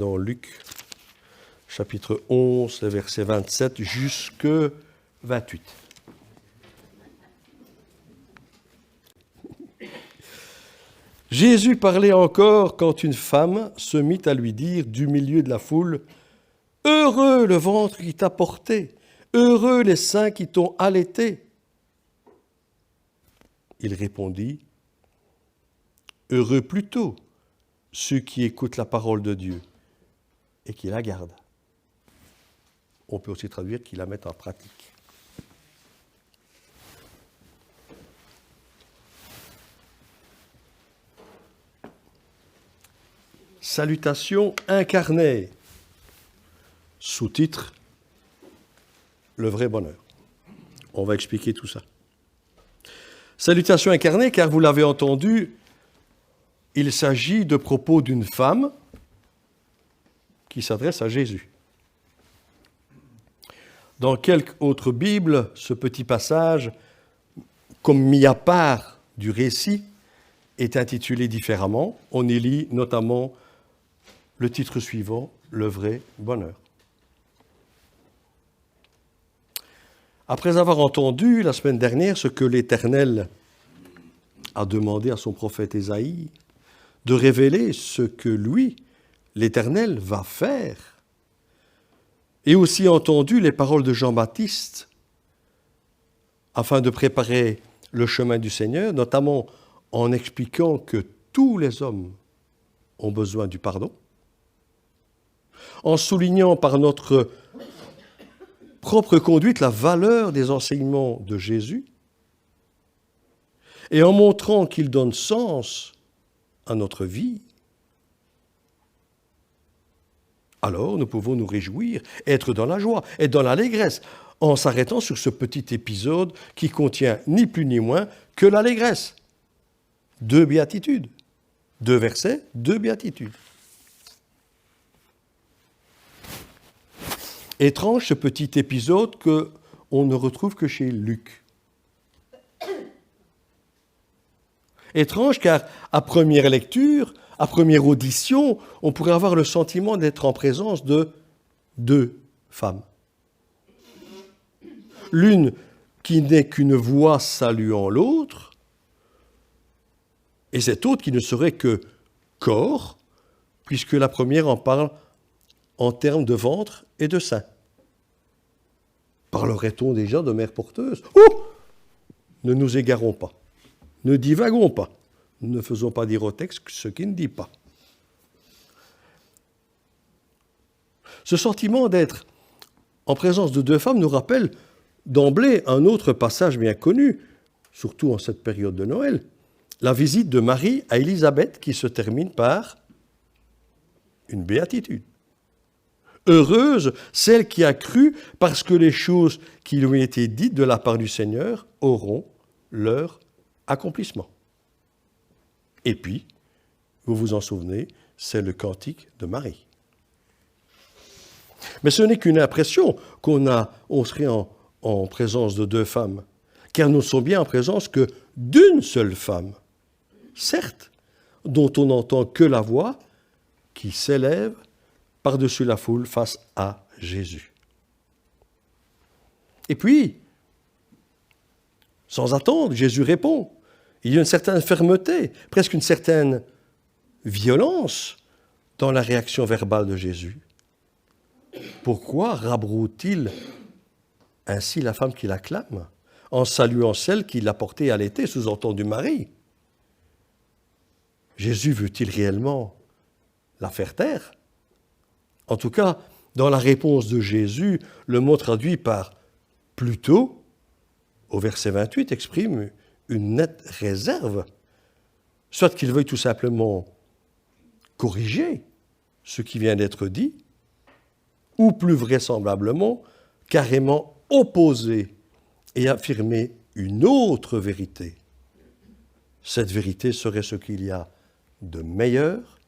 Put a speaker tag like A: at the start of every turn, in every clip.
A: Dans Luc, chapitre 11, verset 27 jusque 28. Jésus parlait encore quand une femme se mit à lui dire du milieu de la foule, « Heureux le ventre qui t'a porté, heureux les seins qui t'ont allaité. » Il répondit, « Heureux plutôt ceux qui écoutent la parole de Dieu et qui la gardent. » On peut aussi traduire qui la mettent en pratique. Salutations incarnées. Sous-titre, le vrai bonheur. On va expliquer tout ça. Salutations incarnées, car vous l'avez entendu, il s'agit de propos d'une femme qui s'adresse à Jésus. Dans quelque autre Bible, ce petit passage, comme mis à part du récit, est intitulé différemment. On y lit notamment le titre suivant, « Le vrai bonheur ». Après avoir entendu la semaine dernière ce que l'Éternel a demandé à son prophète Ésaïe, de révéler ce que lui, l'Éternel, va faire, et aussi entendu les paroles de Jean-Baptiste, afin de préparer le chemin du Seigneur, notamment en expliquant que tous les hommes ont besoin du pardon, en soulignant par notre propre conduite la valeur des enseignements de Jésus, et en montrant qu'il donne sens à notre vie, alors nous pouvons nous réjouir, être dans la joie, être dans l'allégresse, en s'arrêtant sur ce petit épisode qui contient ni plus ni moins que l'allégresse. 2 béatitudes, 2 versets, 2 béatitudes. Étrange ce petit épisode qu'on ne retrouve que chez Luc. Étrange car à première lecture, à première audition, on pourrait avoir le sentiment d'être en présence de 2 femmes. L'une qui n'est qu'une voix saluant l'autre, et cette autre qui ne serait que corps, puisque la première en parle en termes de ventre et de sein. Parlerait-on déjà de mère porteuse ? Oh ! Ne nous égarons pas, ne divaguons pas, ne faisons pas dire au texte ce qu'il ne dit pas. Ce sentiment d'être en présence de 2 femmes nous rappelle d'emblée un autre passage bien connu, surtout en cette période de Noël, la visite de Marie à Élisabeth qui se termine par une béatitude. Heureuse celle qui a cru parce que les choses qui lui ont été dites de la part du Seigneur auront leur accomplissement. Et puis, vous vous en souvenez, c'est le cantique de Marie. Mais ce n'est qu'une impression on serait en présence de 2 femmes, car nous ne sommes bien en présence que d'une seule femme, certes, dont on n'entend que la voix qui s'élève par-dessus la foule face à Jésus. Et puis, sans attendre, Jésus répond. Il y a une certaine fermeté, presque une certaine violence dans la réaction verbale de Jésus. Pourquoi rabroue-t-il ainsi la femme qui l'acclame, en saluant celle qui l'a portée à l'été, sous-entendu Marie ? Jésus veut-il réellement la faire taire ? En tout cas, dans la réponse de Jésus, le mot traduit par « plutôt », au verset 28, exprime une nette réserve, soit qu'il veuille tout simplement corriger ce qui vient d'être dit, ou plus vraisemblablement, carrément opposer et affirmer une autre vérité. Cette vérité serait ce qu'il y a de meilleur,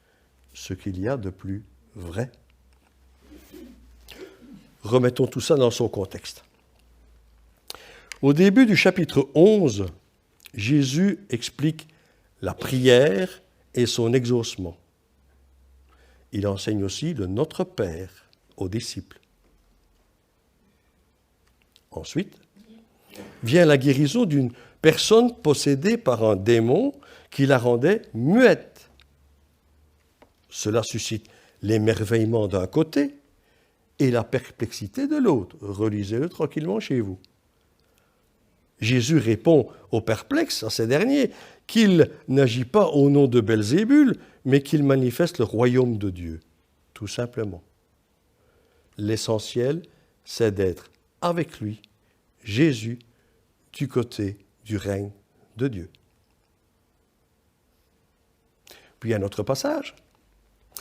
A: ce qu'il y a de plus vrai. Remettons tout ça dans son contexte. Au début du chapitre 11, Jésus explique la prière et son exaucement. il enseigne aussi le Notre Père aux disciples. Ensuite, vient la guérison d'une personne possédée par un démon qui la rendait muette. Cela suscite l'émerveillement d'un côté et la perplexité de l'autre. Relisez-le tranquillement chez vous. Jésus répond aux perplexes, à ces derniers, qu'il n'agit pas au nom de Belzébul, mais qu'il manifeste le royaume de Dieu, tout simplement. L'essentiel, c'est d'être avec lui, Jésus, du côté du règne de Dieu. Puis un autre passage.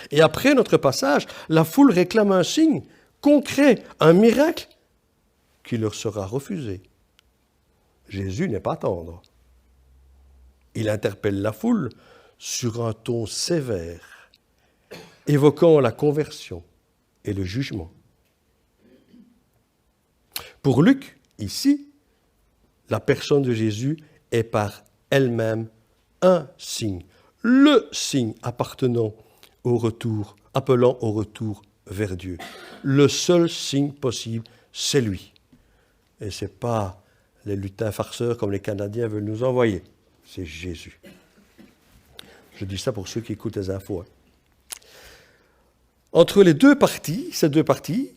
A: Et après notre passage, la foule réclame un signe concret, un miracle qui leur sera refusé. Jésus n'est pas tendre. Il interpelle la foule sur un ton sévère, évoquant la conversion et le jugement. Pour Luc, ici, la personne de Jésus est par elle-même un signe, le signe appartenant au retour, appelant au retour vers Dieu. Le seul signe possible, c'est lui. Et ce n'est pas les lutins farceurs comme les Canadiens veulent nous envoyer. C'est Jésus. Je dis ça pour ceux qui écoutent les infos. Entre les deux parties, ces deux parties,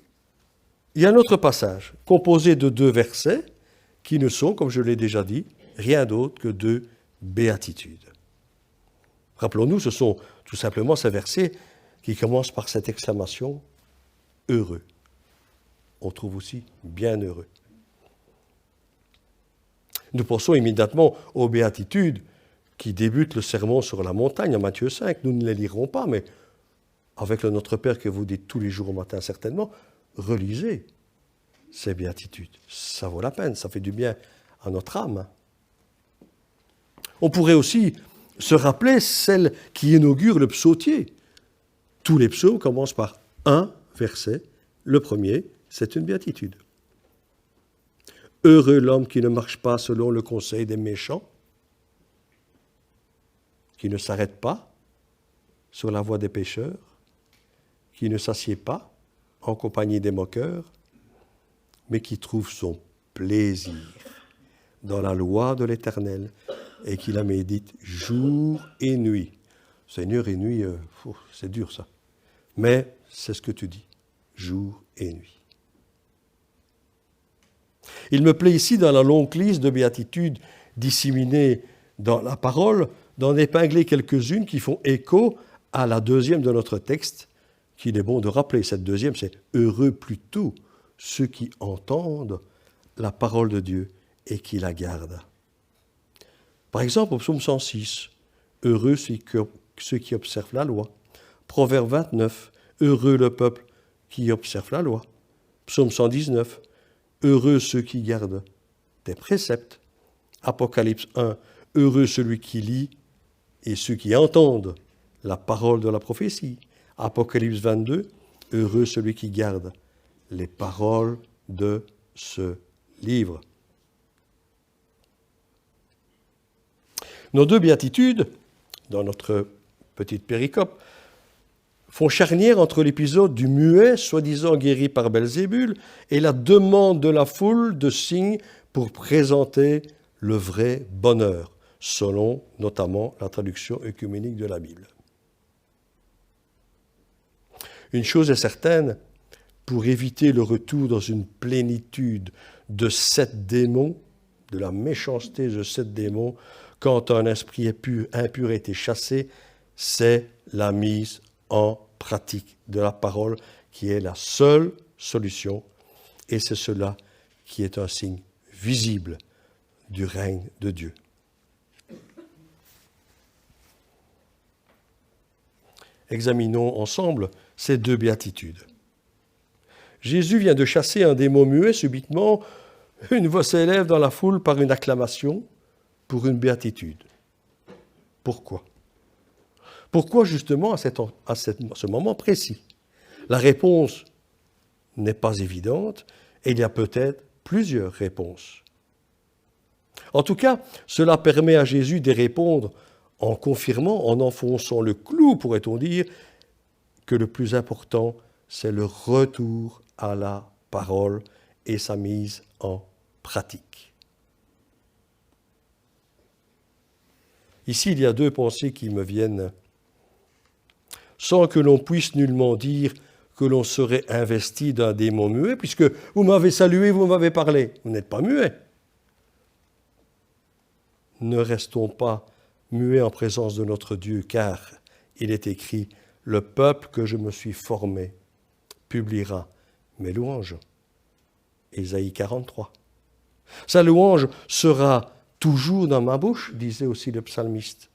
A: il y a un autre passage composé de 2 versets qui ne sont, comme je l'ai déjà dit, rien d'autre que 2 béatitudes. Rappelons-nous, ce sont tout simplement ces versets qui commencent par cette exclamation « heureux ». On trouve aussi « bienheureux ». Nous pensons immédiatement aux béatitudes qui débutent le sermon sur la montagne en Matthieu 5. Nous ne les lirons pas, mais avec le Notre Père que vous dites tous les jours au matin certainement, relisez ces béatitudes. Ça vaut la peine, ça fait du bien à notre âme. On pourrait aussi se rappeler celle qui inaugure le psautier. Tous les psaumes commencent par un verset. Le premier, c'est une béatitude. Heureux l'homme qui ne marche pas selon le conseil des méchants, qui ne s'arrête pas sur la voie des pécheurs, qui ne s'assied pas en compagnie des moqueurs, mais qui trouve son plaisir dans la loi de l'Éternel et qui la médite jour et nuit. Seigneur et nuit, c'est dur ça. Mais c'est ce que tu dis, jour et nuit. Il me plaît ici, dans la longue liste de béatitudes disséminées dans la parole, d'en épingler quelques-unes qui font écho à la deuxième de notre texte, qu'il est bon de rappeler. Cette deuxième, c'est « Heureux plutôt ceux qui entendent la parole de Dieu et qui la gardent ». Par exemple, au psaume 106, « Heureux ceux qui observent la loi ». Proverbe 29, « Heureux le peuple qui observe la loi ». Psaume 119, « Heureux ceux qui gardent tes préceptes ». Apocalypse 1, « Heureux celui qui lit et ceux qui entendent la parole de la prophétie ». Apocalypse 22, « Heureux celui qui garde les paroles de ce livre ». Nos 2 béatitudes, dans notre petite péricope, font charnière entre l'épisode du muet, soi-disant guéri par Belzébul, et la demande de la foule de signes pour présenter le vrai bonheur, selon notamment la traduction œcuménique de la Bible. Une chose est certaine, pour éviter le retour dans une plénitude de 7 démons, de la méchanceté de 7 démons, quand un esprit impur a été chassé, c'est la mise en pratique de la parole qui est la seule solution, et c'est cela qui est un signe visible du règne de Dieu. Examinons ensemble ces 2 béatitudes. Jésus vient de chasser un démon muet subitement. Une voix s'élève dans la foule par une acclamation pour une béatitude. Pourquoi ? Pourquoi justement à ce moment précis ? La réponse n'est pas évidente et il y a peut-être plusieurs réponses. En tout cas, cela permet à Jésus de répondre en confirmant, en enfonçant le clou, pourrait-on dire, que le plus important, c'est le retour à la parole et sa mise en pratique. Ici, il y a deux pensées qui me viennent, sans que l'on puisse nullement dire que l'on serait investi d'un démon muet, puisque vous m'avez salué, vous m'avez parlé. Vous n'êtes pas muet. Ne restons pas muets en présence de notre Dieu, car il est écrit « Le peuple que je me suis formé publiera mes louanges ». Ésaïe 43. Sa louange sera toujours dans ma bouche, disait aussi le psalmiste.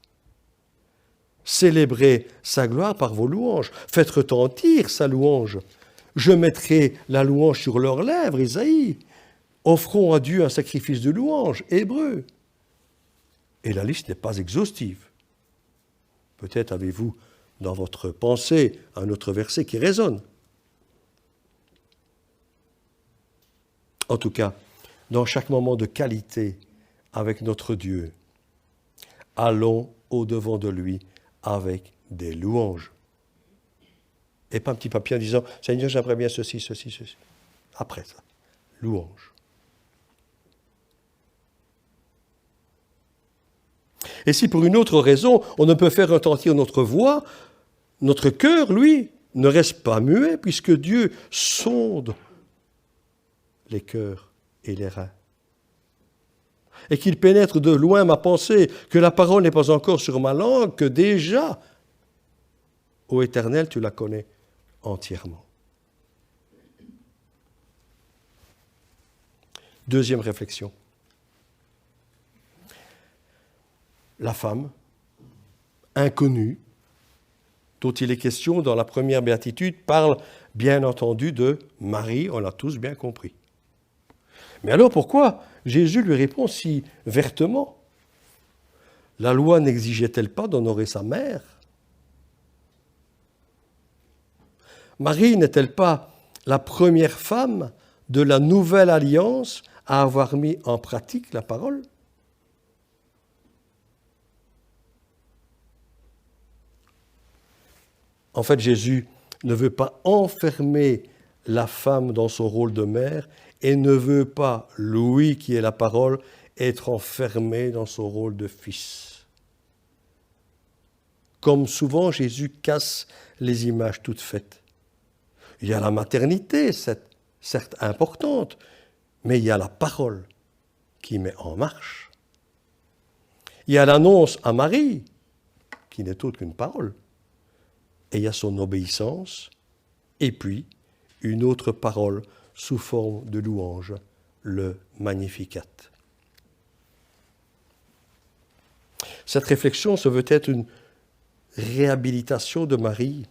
A: Célébrez sa gloire par vos louanges, faites retentir sa louange. Je mettrai la louange sur leurs lèvres, Ésaïe. Offrons à Dieu un sacrifice de louange, Hébreux. Et la liste n'est pas exhaustive. Peut-être avez-vous dans votre pensée un autre verset qui résonne. En tout cas, dans chaque moment de qualité avec notre Dieu, allons au-devant de lui avec des louanges. Et pas un petit papier en disant « Seigneur, j'aimerais bien ceci, ceci, ceci ». Après ça, louange. Et si pour une autre raison, on ne peut faire retentir notre voix, notre cœur, lui, ne reste pas muet, puisque Dieu sonde les cœurs et les reins. Et qu'il pénètre de loin ma pensée, que la parole n'est pas encore sur ma langue, que déjà, ô Éternel, tu la connais entièrement. Deuxième réflexion. La femme, inconnue, dont il est question dans la première béatitude, parle bien entendu de Marie, on l'a tous bien compris. Mais alors pourquoi Jésus lui répond si vertement? La loi n'exigeait-elle pas d'honorer sa mère? Marie n'est-elle pas la première femme de la nouvelle alliance à avoir mis en pratique la parole? En fait, Jésus ne veut pas enfermer la femme dans son rôle de mère et ne veut pas, lui qui est la parole, être enfermé dans son rôle de fils. Comme souvent, Jésus casse les images toutes faites. Il y a la maternité, certes importante, mais il y a la parole qui met en marche. Il y a l'annonce à Marie, qui n'est autre qu'une parole. Et il y a son obéissance, et puis une autre parole sous forme de louange, le Magnificat. Cette réflexion se veut être une réhabilitation de Marie,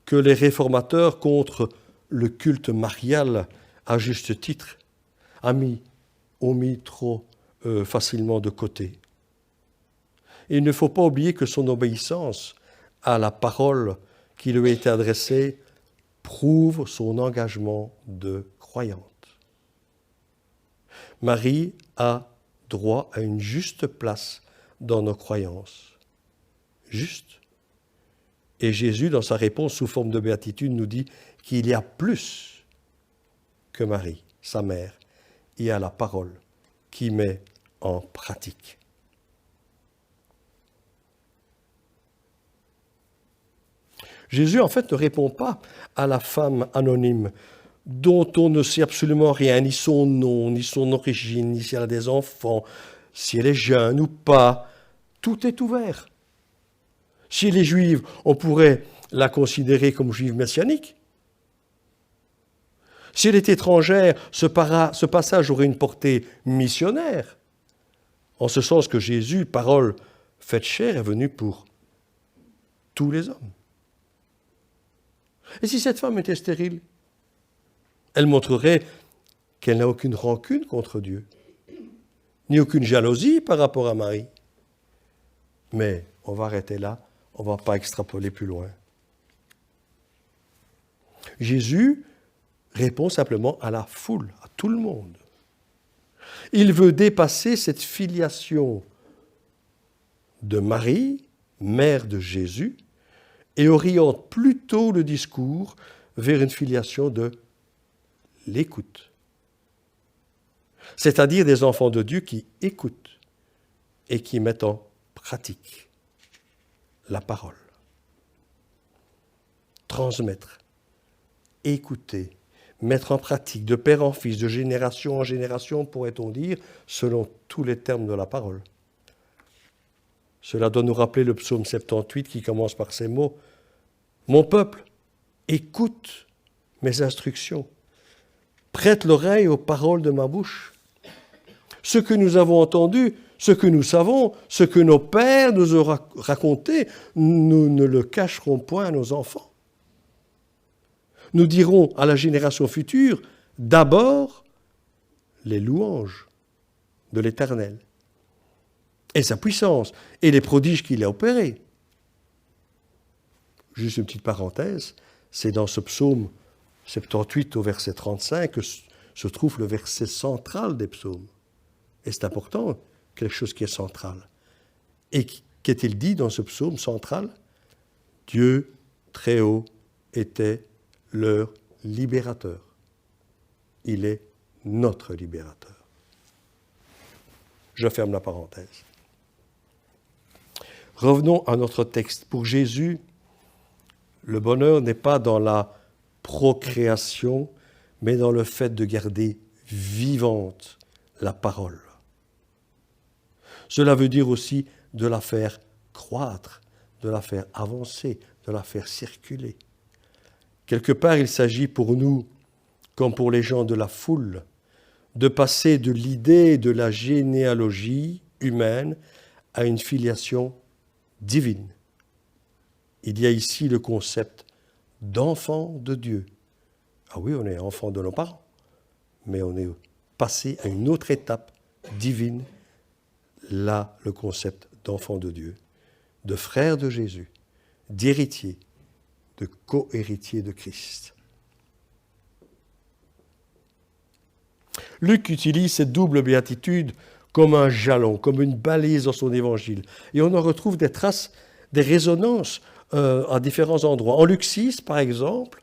A: que les réformateurs contre le culte marial, à juste titre, ont mis trop facilement de côté. Il ne faut pas oublier que son obéissance à la parole qui lui a été adressée prouve son engagement de croyante. Marie a droit à une juste place dans nos croyances. Juste. Et Jésus, dans sa réponse sous forme de béatitude, nous dit qu'il y a plus que Marie, sa mère. Il y a la parole qui met en pratique. Jésus, en fait, ne répond pas à la femme anonyme dont on ne sait absolument rien, ni son nom, ni son origine, ni si elle a des enfants, si elle est jeune ou pas. Tout est ouvert. Si elle est juive, on pourrait la considérer comme juive messianique. Si elle est étrangère, ce passage aurait une portée missionnaire, en ce sens que Jésus, parole faite chair, est venu pour tous les hommes. Et si cette femme était stérile, elle montrerait qu'elle n'a aucune rancune contre Dieu, ni aucune jalousie par rapport à Marie. Mais on va arrêter là, on ne va pas extrapoler plus loin. Jésus répond simplement à la foule, à tout le monde. Il veut dépasser cette filiation de Marie, mère de Jésus, et oriente plutôt le discours vers une filiation de l'écoute. C'est-à-dire des enfants de Dieu qui écoutent et qui mettent en pratique la parole. Transmettre, écouter, mettre en pratique de père en fils, de génération en génération, pourrait-on dire, selon tous les termes de la parole. Cela doit nous rappeler le psaume 78 qui commence par ces mots. « Mon peuple, écoute mes instructions, prête l'oreille aux paroles de ma bouche. Ce que nous avons entendu, ce que nous savons, ce que nos pères nous ont raconté, nous ne le cacherons point à nos enfants. Nous dirons à la génération future, d'abord, les louanges de l'Éternel et sa puissance et les prodiges qu'il a opérés. » Juste une petite parenthèse, c'est dans ce psaume 78 au verset 35 que se trouve le verset central des psaumes. Et c'est important, quelque chose qui est central. Et qu'est-il dit dans ce psaume central? Dieu très haut était leur libérateur. Il est notre libérateur. Je ferme la parenthèse. Revenons à notre texte. Pour Jésus, le bonheur n'est pas dans la procréation, mais dans le fait de garder vivante la parole. Cela veut dire aussi de la faire croître, de la faire avancer, de la faire circuler. Quelque part, il s'agit pour nous, comme pour les gens de la foule, de passer de l'idée de la généalogie humaine à une filiation divine. Il y a ici le concept d'enfant de Dieu. Ah oui, on est enfant de nos parents, mais on est passé à une autre étape divine. Là, le concept d'enfant de Dieu, de frère de Jésus, d'héritier, de co-héritier de Christ. Luc utilise cette double béatitude comme un jalon, comme une balise dans son évangile. Et on en retrouve des traces, des résonances à différents endroits. En Luc 6, par exemple,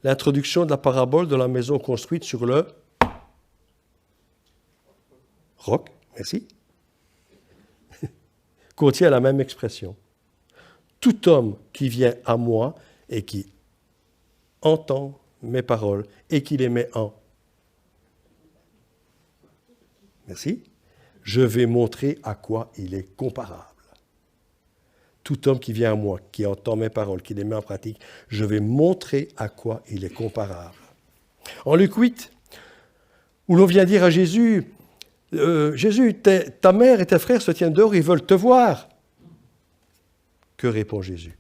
A: l'introduction de la parabole de la maison construite sur le roc, merci, contient la même expression. Tout homme qui vient à moi et qui entend mes paroles et qui les met en... Merci. Je vais montrer à quoi il est comparable. Tout homme qui vient à moi, qui entend mes paroles, qui les met en pratique, je vais montrer à quoi il est comparable. En Luc 8, où l'on vient dire à Jésus, Jésus, ta mère et tes frères se tiennent dehors, ils veulent te voir. Que répond Jésus?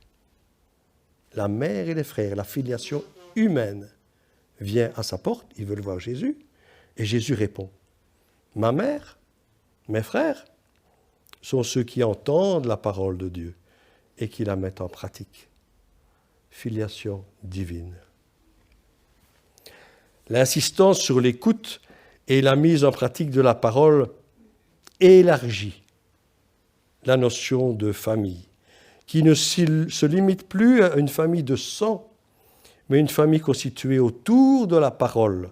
A: La mère et les frères, la filiation humaine, vient à sa porte, ils veulent voir Jésus, et Jésus répond, ma mère, mes frères, sont ceux qui entendent la parole de Dieu et qui la mettent en pratique. Filiation divine. L'insistance sur l'écoute et la mise en pratique de la parole élargit la notion de famille, qui ne se limite plus à une famille de sang, mais une famille constituée autour de la parole,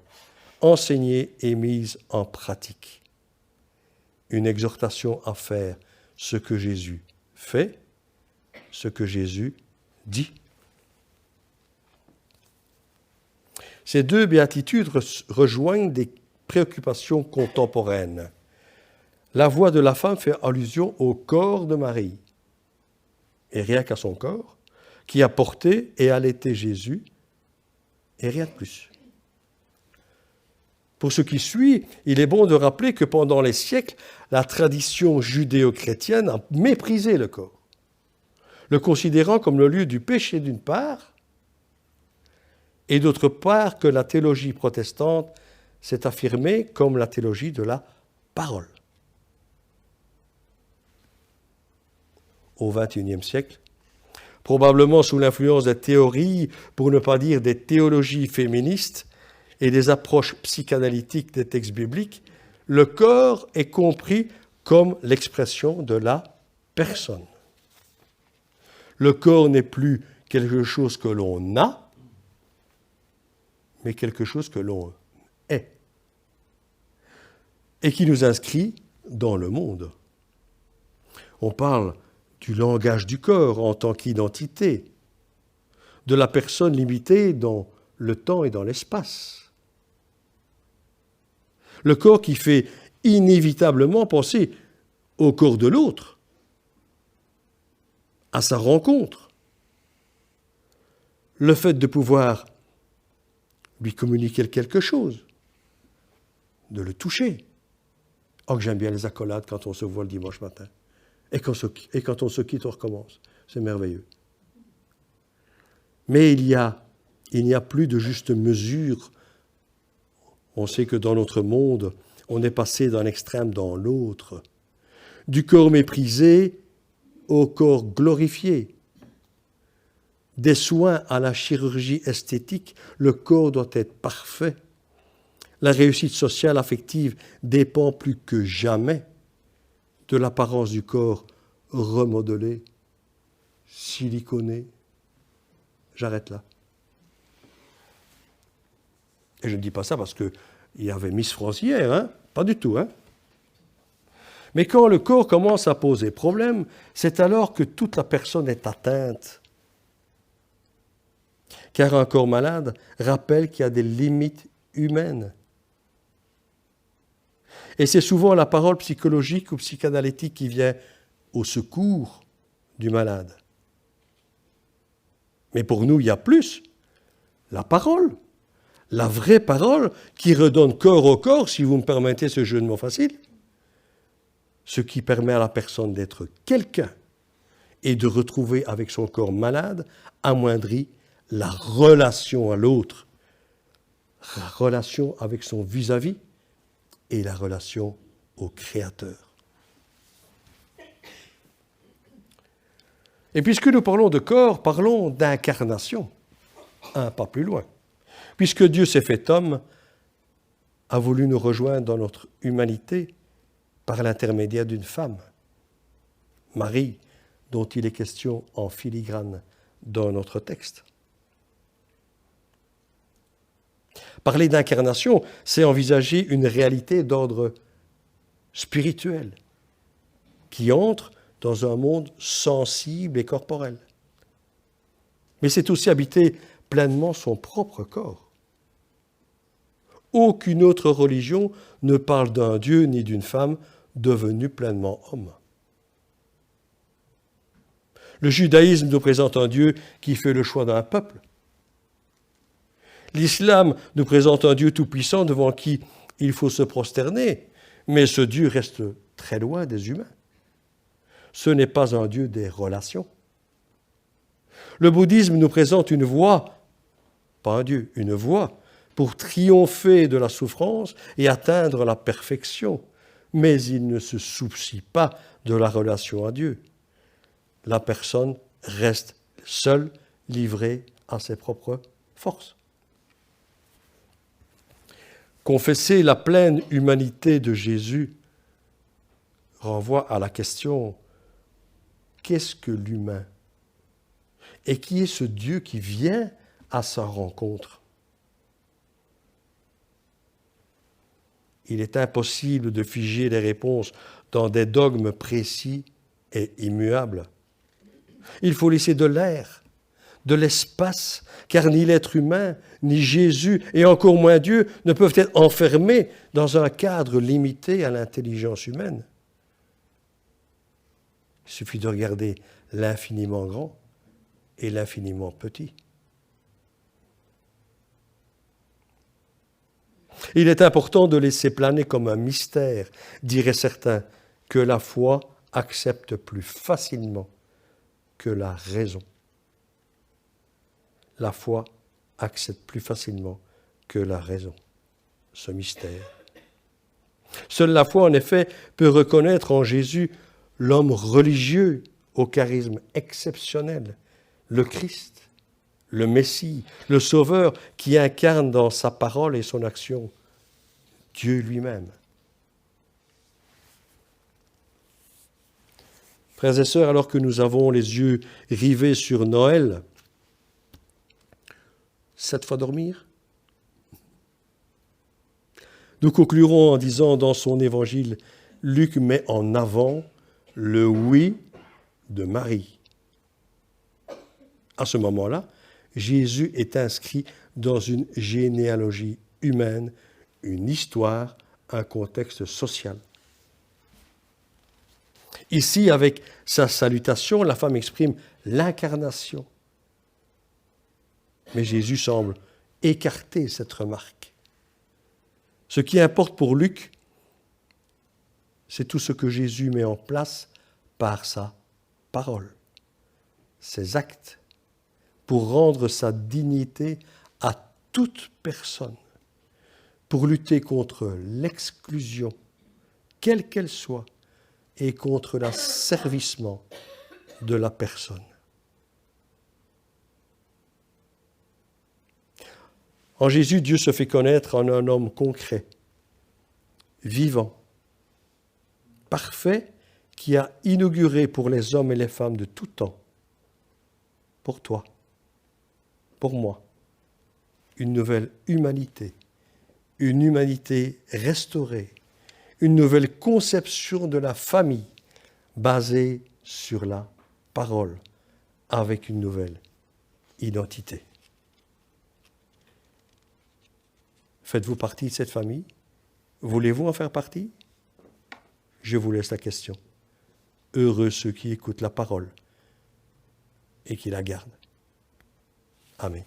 A: enseignée et mise en pratique. Une exhortation à faire ce que Jésus fait, ce que Jésus dit. Ces deux béatitudes rejoignent des préoccupations contemporaines. La voix de la femme fait allusion au corps de Marie, et rien qu'à son corps, qui a porté et allaité Jésus, et rien de plus. Pour ce qui suit, il est bon de rappeler que pendant les siècles, la tradition judéo-chrétienne a méprisé le corps, le considérant comme le lieu du péché d'une part, et d'autre part que la théologie protestante s'est affirmée comme la théologie de la parole. Au XXIe siècle, probablement sous l'influence des théories, pour ne pas dire des théologies féministes et des approches psychanalytiques des textes bibliques, le corps est compris comme l'expression de la personne. Le corps n'est plus quelque chose que l'on a, mais quelque chose que l'on est. Et qui nous inscrit dans le monde. On parle du langage du corps en tant qu'identité, de la personne limitée dans le temps et dans l'espace. Le corps qui fait inévitablement penser au corps de l'autre, à sa rencontre. Le fait de pouvoir lui communiquer quelque chose, de le toucher. Oh, que j'aime bien les accolades quand on se voit le dimanche matin. Et quand on se quitte, on recommence. C'est merveilleux. Mais il n'y a plus de juste mesure. On sait que dans notre monde, on est passé d'un extrême dans l'autre. Du corps méprisé au corps glorifié. Des soins à la chirurgie esthétique, le corps doit être parfait. La réussite sociale affective dépend plus que jamais de l'apparence du corps remodelé, siliconé. J'arrête là. Et je ne dis pas ça parce qu'il y avait Miss France hier, hein? Pas du tout. Hein? Mais quand le corps commence à poser problème, c'est alors que toute la personne est atteinte. Car un corps malade rappelle qu'il y a des limites humaines. Et c'est souvent la parole psychologique ou psychanalytique qui vient au secours du malade. Mais pour nous, il y a plus. La parole. La vraie parole qui redonne corps au corps, si vous me permettez ce jeu de mots facile. Ce qui permet à la personne d'être quelqu'un et de retrouver avec son corps malade, amoindrit la relation à l'autre, la relation avec son vis-à-vis et la relation au Créateur. Et puisque nous parlons de corps, parlons d'incarnation, un pas plus loin. Puisque Dieu s'est fait homme, a voulu nous rejoindre dans notre humanité par l'intermédiaire d'une femme, Marie, dont il est question en filigrane dans notre texte. Parler d'incarnation, c'est envisager une réalité d'ordre spirituel qui entre dans un monde sensible et corporel. Mais c'est aussi habiter pleinement son propre corps. Aucune autre religion ne parle d'un Dieu ni d'une femme devenu pleinement homme. Le judaïsme nous présente un Dieu qui fait le choix d'un peuple. L'islam nous présente un Dieu tout-puissant devant qui il faut se prosterner, mais ce Dieu reste très loin des humains. Ce n'est pas un Dieu des relations. Le bouddhisme nous présente une voie, pas un Dieu, une voie, pour triompher de la souffrance et atteindre la perfection. Mais il ne se soucie pas de la relation à Dieu. La personne reste seule, livrée à ses propres forces. Confesser la pleine humanité de Jésus renvoie à la question « Qu'est-ce que l'humain ?» Et qui est ce Dieu qui vient à sa rencontre? Il est impossible de figer les réponses dans des dogmes précis et immuables. Il faut laisser de l'air, de l'espace, car ni l'être humain, ni Jésus, et encore moins Dieu, ne peuvent être enfermés dans un cadre limité à l'intelligence humaine. Il suffit de regarder l'infiniment grand et l'infiniment petit. Il est important de laisser planer comme un mystère, diraient certains, que la foi accepte plus facilement que la raison. La foi accepte plus facilement que la raison, ce mystère. Seule la foi, en effet, peut reconnaître en Jésus l'homme religieux au charisme exceptionnel, le Christ, le Messie, le Sauveur qui incarne dans sa parole et son action Dieu lui-même. Frères et sœurs, alors que nous avons les yeux rivés sur Noël, 7 fois dormir? Nous conclurons en disant dans son évangile, Luc met en avant le oui de Marie. À ce moment-là, Jésus est inscrit dans une généalogie humaine, une histoire, un contexte social. Ici, avec sa salutation, la femme exprime l'incarnation. Mais Jésus semble écarter cette remarque. Ce qui importe pour Luc, c'est tout ce que Jésus met en place par sa parole, ses actes, pour rendre sa dignité à toute personne, pour lutter contre l'exclusion, quelle qu'elle soit, et contre l'asservissement de la personne. En Jésus, Dieu se fait connaître en un homme concret, vivant, parfait, qui a inauguré pour les hommes et les femmes de tout temps, pour toi, pour moi, une nouvelle humanité, une humanité restaurée, une nouvelle conception de la famille basée sur la parole, avec une nouvelle identité. Faites-vous partie de cette famille? Voulez-vous en faire partie? Je vous laisse la question. Heureux ceux qui écoutent la parole et qui la gardent. Amen.